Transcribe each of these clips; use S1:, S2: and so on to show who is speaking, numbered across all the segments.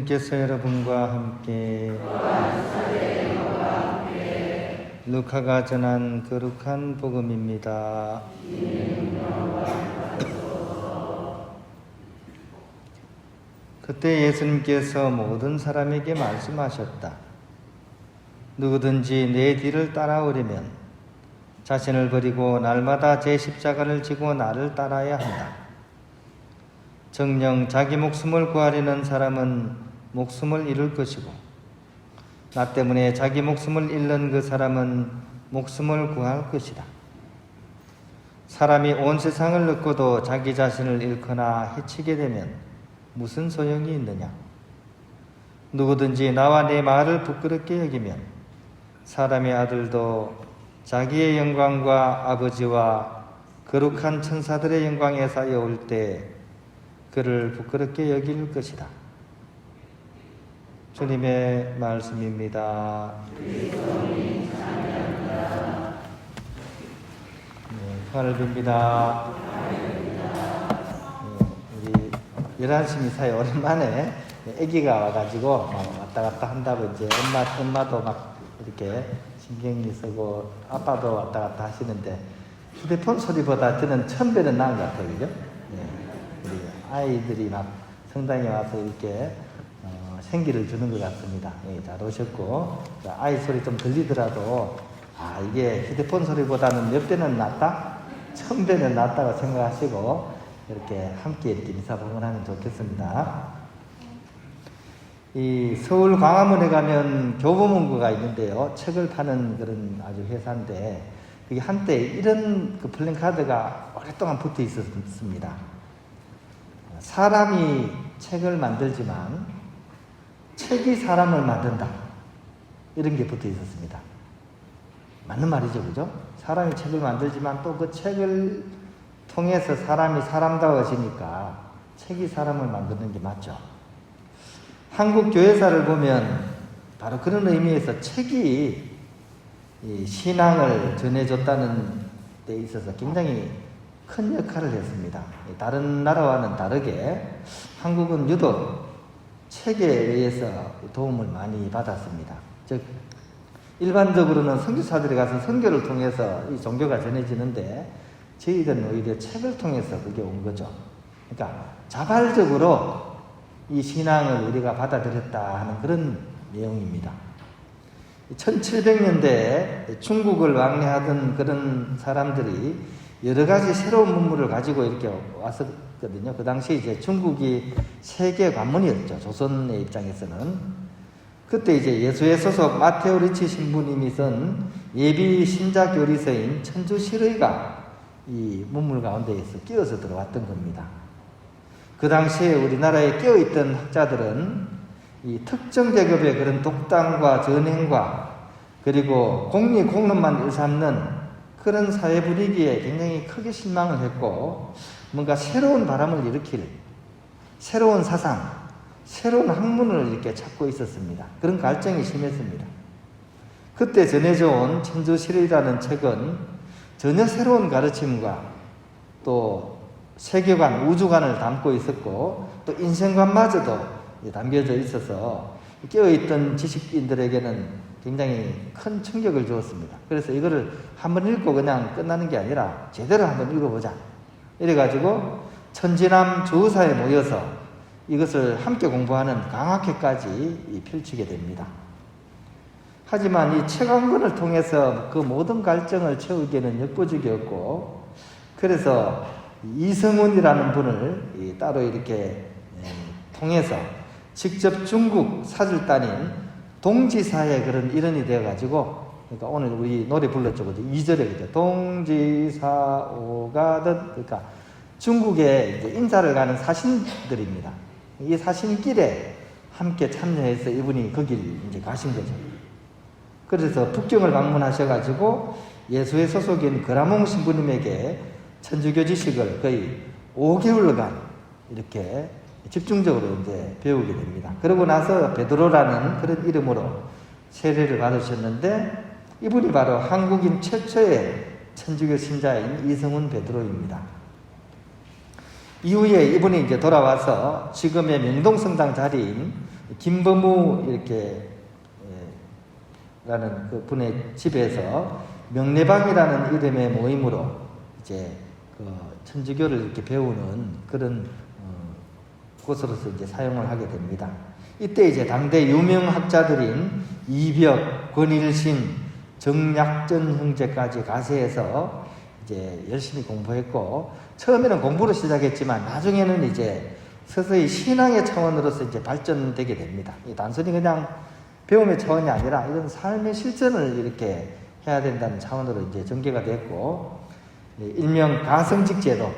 S1: 예수님께서 여러분과 함께 루카가 전한 거룩한 복음입니다. 그때 예수님께서 모든 사람에게 말씀하셨다. 누구든지 내 뒤를 따라오려면 자신을 버리고 날마다 제 십자가를 지고 나를 따라야 한다. 정녕 자기 목숨을 구하려는 사람은 목숨을 잃을 것이고 나 때문에 자기 목숨을 잃는 그 사람은 목숨을 구할 것이다. 사람이 온 세상을 얻고도 자기 자신을 잃거나 해치게 되면 무슨 소용이 있느냐? 누구든지 나와 내 말을 부끄럽게 여기면 사람의 아들도 자기의 영광과 아버지와 거룩한 천사들의 영광에 쌓여 올 때 그를 부끄럽게 여길 것이다. 주님의 말씀입니다. 환을 빕니다. 우리 11시 미사에 오랜만에 아기가 와가지고 왔다 갔다 한다고 이제 엄마도 막 이렇게 신경이 쓰고 아빠도 왔다 갔다 하시는데 휴대폰 소리보다 저는 1000배는 나은 것 같아요. 그죠? 우리 아이들이 막 성당에 와서 이렇게 생기를 주는 것 같습니다. 잘 오셨고, 아이 소리 좀 들리더라도, 이게 휴대폰 소리보다는 몇 배는 낫다? 1000배는 낫다고 생각하시고, 이렇게 함께 이렇게 미사 봉헌하면 좋겠습니다. 이 서울 광화문에 가면 교보문고가 있는데요. 책을 파는 그런 아주 회사인데, 그게 한때 이런 그 플랜카드가 오랫동안 붙어 있었습니다. 사람이 책을 만들지만 책이 사람을 만든다. 이런 게 붙어 있었습니다. 맞는 말이죠, 그죠? 사람이 책을 만들지만 또 그 책을 통해서 사람이 사람다워지니까 책이 사람을 만드는 게 맞죠. 한국 교회사를 보면 바로 그런 의미에서 책이 이 신앙을 전해줬다는 데 있어서 굉장히 큰 역할을 했습니다. 다른 나라와는 다르게 한국은 유독 책에 의해서 도움을 많이 받았습니다. 즉 일반적으로는 선교사들이 가서 선교를 통해서 이 종교가 전해지는데 저희들은 오히려 책을 통해서 그게 온 거죠. 그러니까 자발적으로 이 신앙을 우리가 받아들였다 하는 그런 내용입니다. 1700년대에 중국을 왕래하던 그런 사람들이 여러 가지 새로운 문물을 가지고 이렇게 왔었거든요. 그 당시 이제 중국이 세계 관문이었죠. 조선의 입장에서는. 그때 이제 예수의 소속 마테오 리치 신부님이 쓴 예비 신자 교리서인 천주실의가 이 문물 가운데에서 끼어서 들어왔던 겁니다. 그 당시에 우리나라에 끼어있던 학자들은 이 특정 계급의 그런 독단과 전횡과 그리고 공리공론만 일삼는 그런 사회 분위기에 굉장히 크게 실망을 했고 뭔가 새로운 바람을 일으킬 새로운 사상, 새로운 학문을 이렇게 찾고 있었습니다. 그런 갈증이 심했습니다. 그때 전해져 온 천주실이라는 책은 전혀 새로운 가르침과 또 세계관, 우주관을 담고 있었고 또 인생관마저도 담겨져 있어서 깨어있던 지식인들에게는 굉장히 큰 충격을 주었습니다. 그래서 이거를 한번 읽고 그냥 끝나는 게 아니라 제대로 한번 읽어보자. 이래가지고 천지남 주우사에 모여서 이것을 함께 공부하는 강학회까지 펼치게 됩니다. 하지만 이 책 한 권을 통해서 그 모든 갈증을 채우기에는 역부족이었고 그래서 이성훈이라는 분을 따로 이렇게 통해서 직접 중국 사절단인 동지사의 그런 일원이 되어가지고, 그러니까 오늘 우리 노래 불렀죠. 2절에 그죠. 동지사오가든, 그러니까 중국에 이제 인사를 가는 사신들입니다. 이 사신길에 함께 참여해서 이분이 거길 이제 가신 거죠. 그래서 북경을 방문하셔가지고 예수의 소속인 그라몽 신부님에게 천주교 지식을 거의 5개월간 이렇게 집중적으로 이제 배우게 됩니다. 그러고 나서 베드로라는 그런 이름으로 세례를 받으셨는데 이분이 바로 한국인 최초의 천주교 신자인 이성훈 베드로입니다. 이후에 이분이 이제 돌아와서 지금의 명동성당 자리인 김범우 이렇게 라는 그 분의 집에서 명례방이라는 이름의 모임으로 이제 그 천주교를 이렇게 배우는 그런 곳으로서 이제 사용을 하게 됩니다. 이때 이제 당대 유명 학자들인 이벽, 권일신, 정약전 형제까지 가세해서 이제 열심히 공부했고, 처음에는 공부로 시작했지만 나중에는 이제 서서히 신앙의 차원으로서 이제 발전되게 됩니다. 단순히 그냥 배움의 차원이 아니라 이런 삶의 실천을 이렇게 해야 된다는 차원으로 이제 전개가 됐고, 일명 가성직 제도,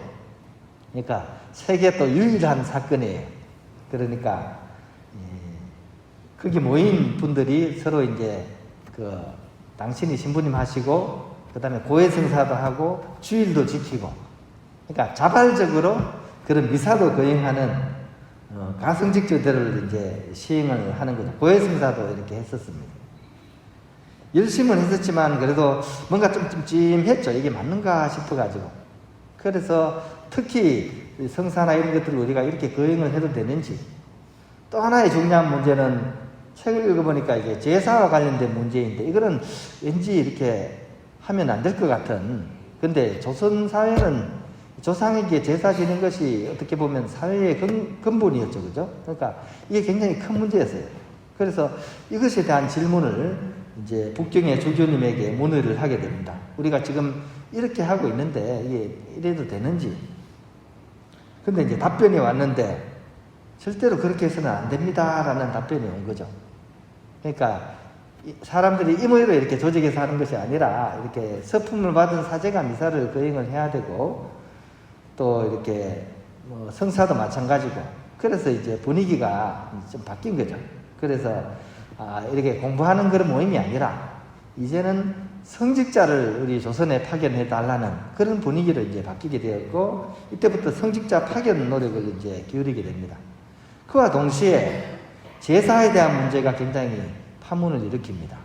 S1: 그러니까 세계 또 유일한 사건이에요. 그러니까 거기 모인 분들이 서로 이제 그 당신이 신부님 하시고, 그 다음에 고해성사도 하고 주일도 지키고, 그러니까 자발적으로 그런 미사도 거행하는 가성직 제도를 이제 시행을 하는 거죠. 고해성사도 이렇게 했었습니다. 열심은 했었지만 그래도 뭔가 좀 찜찜했죠. 이게 맞는가 싶어가지고. 그래서 특히 성사나 이런 것들을 우리가 이렇게 거행을 해도 되는지. 또 하나의 중요한 문제는 책을 읽어보니까 이게 제사와 관련된 문제인데, 이거는 왠지 이렇게 하면 안 될 것 같은, 근데 조선 사회는 조상에게 제사 지는 것이 어떻게 보면 사회의 근본이었죠. 그죠? 그러니까 이게 굉장히 큰 문제였어요. 그래서 이것에 대한 질문을 이제 북경의 주교님에게 문의를 하게 됩니다. 우리가 지금 이렇게 하고 있는데 이게 이래도 되는지. 근데 이제 답변이 왔는데, 절대로 그렇게 해서는 안 됩니다 라는 답변이 온 거죠. 그러니까 사람들이 임의로 이렇게 조직해서 하는 것이 아니라 이렇게 서품을 받은 사제가 미사를 거행을 해야 되고, 또 이렇게 뭐 성사도 마찬가지고, 그래서 이제 분위기가 좀 바뀐 거죠. 그래서 이렇게 공부하는 그런 모임이 아니라 이제는 성직자를 우리 조선에 파견해 달라는 그런 분위기로 이제 바뀌게 되었고, 이때부터 성직자 파견 노력을 이제 기울이게 됩니다. 그와 동시에 제사에 대한 문제가 굉장히 파문을 일으킵니다.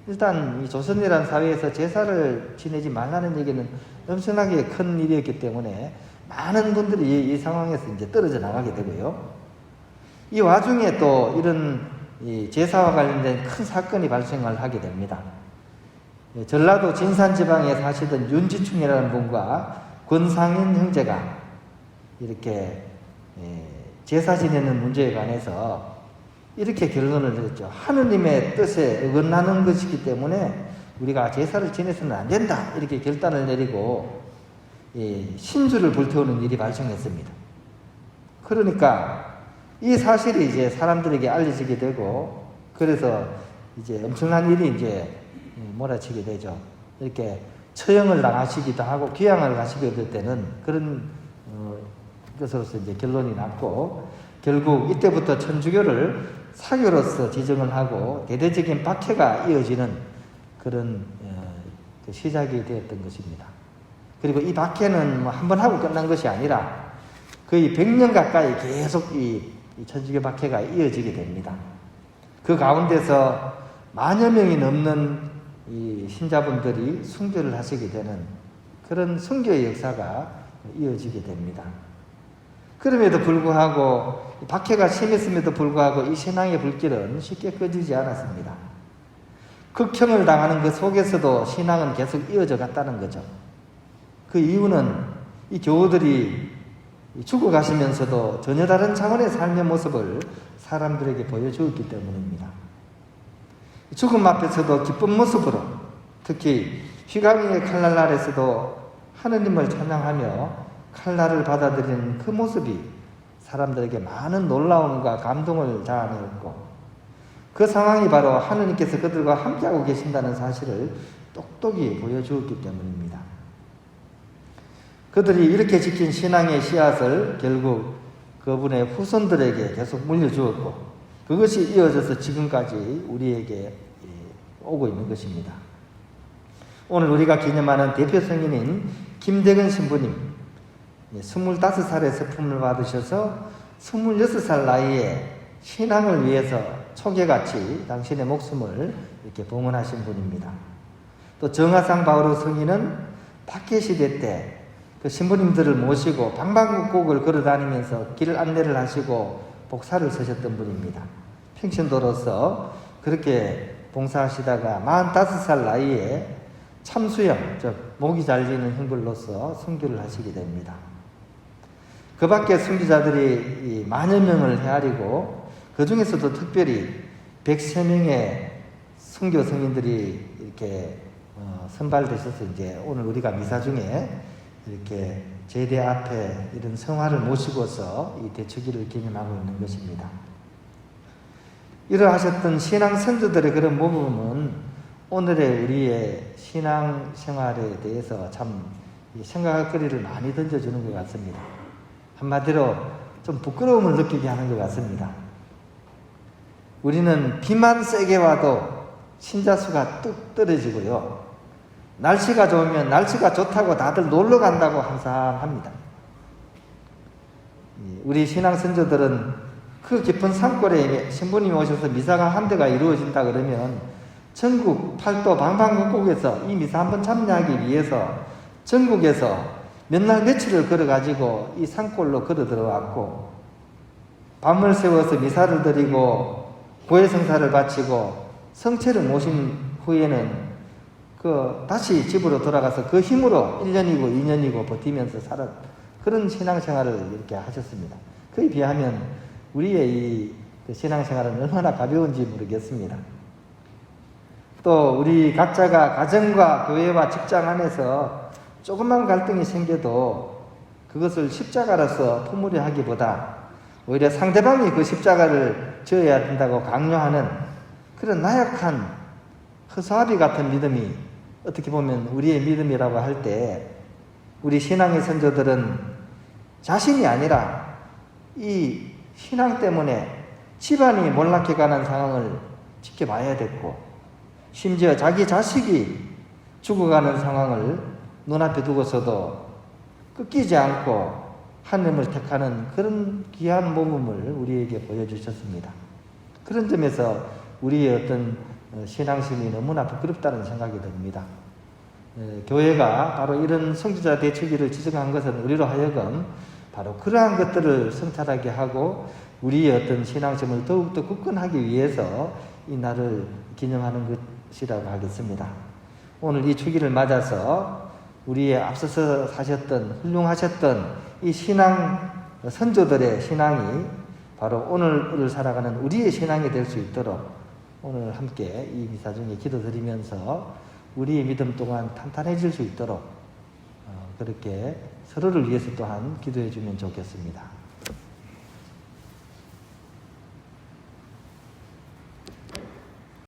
S1: 일단 이 조선이라는 사회에서 제사를 지내지 말라는 얘기는 엄청나게 큰 일이었기 때문에 많은 분들이 이 상황에서 이제 떨어져 나가게 되고요. 이 와중에 또 이런 이 제사와 관련된 큰 사건이 발생을 하게 됩니다. 전라도 진산 지방에 사시던 윤지충이라는 분과 권상인 형제가 이렇게 제사 지내는 문제에 관해서 이렇게 결론을 내렸죠. 하느님의 뜻에 어긋나는 것이기 때문에 우리가 제사를 지내서는 안 된다, 이렇게 결단을 내리고 신주를 불태우는 일이 발생했습니다. 그러니까 이 사실이 이제 사람들에게 알려지게 되고, 그래서 이제 엄청난 일이 이제 몰아치게 되죠. 이렇게 처형을 당하시기도 하고 귀양을 가시게 될 때는 그런 것으로서 이제 결론이 났고, 결국 이때부터 천주교를 사교로서 지정을 하고 대대적인 박해가 이어지는 그런 시작이 되었던 것입니다. 그리고 이 박해는 뭐 한 번 하고 끝난 것이 아니라 거의 100년 가까이 계속 이 천주교 박해가 이어지게 됩니다. 그 가운데서 만여 명이 넘는 이 신자분들이 순교를 하시게 되는 그런 순교의 역사가 이어지게 됩니다. 그럼에도 불구하고 박해가 심했음에도 불구하고 이 신앙의 불길은 쉽게 꺼지지 않았습니다. 극형을 당하는 그 속에서도 신앙은 계속 이어져 갔다는 거죠. 그 이유는 이 교우들이 죽어가시면서도 전혀 다른 차원의 삶의 모습을 사람들에게 보여주었기 때문입니다. 죽음 앞에서도 기쁜 모습으로, 특히 휘강이의 칼날날에서도 하느님을 찬양하며 칼날을 받아들이는 그 모습이 사람들에게 많은 놀라움과 감동을 자아내었고, 그 상황이 바로 하느님께서 그들과 함께하고 계신다는 사실을 똑똑히 보여주었기 때문입니다. 그들이 이렇게 지킨 신앙의 씨앗을 결국 그분의 후손들에게 계속 물려주었고, 그것이 이어져서 지금까지 우리에게 오고 있는 것입니다. 오늘 우리가 기념하는 대표 성인인 김대근 신부님, 25살에 서품을 받으셔서 26살 나이에 신앙을 위해서 초계같이 당신의 목숨을 이렇게 봉헌하신 분입니다. 또 정하상 바오로 성인은 박해시대 때 그 신부님들을 모시고 방방곡곡을 걸어 다니면서 길 안내를 하시고 복사를 쓰셨던 분입니다. 평신도로서 그렇게 봉사하시다가 45살 나이에 참수형, 즉 목이 잘리는 형벌로서 순교를 하시게 됩니다. 그 밖에 순교자들이 만여 명을 헤아리고 그 중에서도 특별히 103명의 순교 성인들이 이렇게 선발되셔서 이제 오늘 우리가 미사 중에 이렇게 제대 앞에 이런 성화를 모시고서 이 대축일을 기념하고 있는 것입니다. 이러하셨던 신앙 선조들의 그런 모범은 오늘의 우리의 신앙 생활에 대해서 참 생각할 거리를 많이 던져주는 것 같습니다. 한마디로 좀 부끄러움을 느끼게 하는 것 같습니다. 우리는 비만 세게 와도 신자 수가 뚝 떨어지고요. 날씨가 좋으면 날씨가 좋다고 다들 놀러 간다고 항상 합니다. 우리 신앙 선조들은 그 깊은 산골에 신부님이 오셔서 미사가 한 대가 이루어진다 그러면 전국 팔도 방방곡곡에서 이 미사 한번 참여하기 위해서 전국에서 몇 날 며칠을 걸어가지고 이 산골로 걸어 들어왔고 밤을 새워서 미사를 드리고 고해성사를 바치고 성체를 모신 후에는 다시 집으로 돌아가서 그 힘으로 1년이고 2년이고 버티면서 살았 그런 신앙생활을 이렇게 하셨습니다. 그에 비하면 우리의 이 신앙생활은 얼마나 가벼운지 모르겠습니다. 또 우리 각자가 가정과 교회와 직장 안에서 조금만 갈등이 생겨도 그것을 십자가로서 품으려 하기보다 오히려 상대방이 그 십자가를 져야 된다고 강요하는 그런 나약한 허수아비 같은 믿음이 어떻게 보면 우리의 믿음이라고 할 때 우리 신앙의 선조들은 자신이 아니라 이 신앙 때문에 집안이 몰락해가는 상황을 지켜봐야 됐고 심지어 자기 자식이 죽어가는 상황을 눈앞에 두고서도 꺾이지 않고 하나님을 택하는 그런 귀한 모범을 우리에게 보여주셨습니다. 그런 점에서 우리의 어떤 신앙심이 너무나 부끄럽다는 생각이 듭니다. 교회가 바로 이런 성지자 대축일을 지정한 것은 우리로 하여금 바로 그러한 것들을 성찰하게 하고 우리의 어떤 신앙심을 더욱더 굳건하기 위해서 이 날을 기념하는 것이라고 하겠습니다. 오늘 이 축일을 맞아서 우리의 앞서서 사셨던 훌륭하셨던 이 신앙 선조들의 신앙이 바로 오늘을 살아가는 우리의 신앙이 될 수 있도록 오늘 함께 이 미사 중에 기도드리면서 우리의 믿음 또한 탄탄해질 수 있도록 그렇게 서로를 위해서 또한 기도해 주면 좋겠습니다.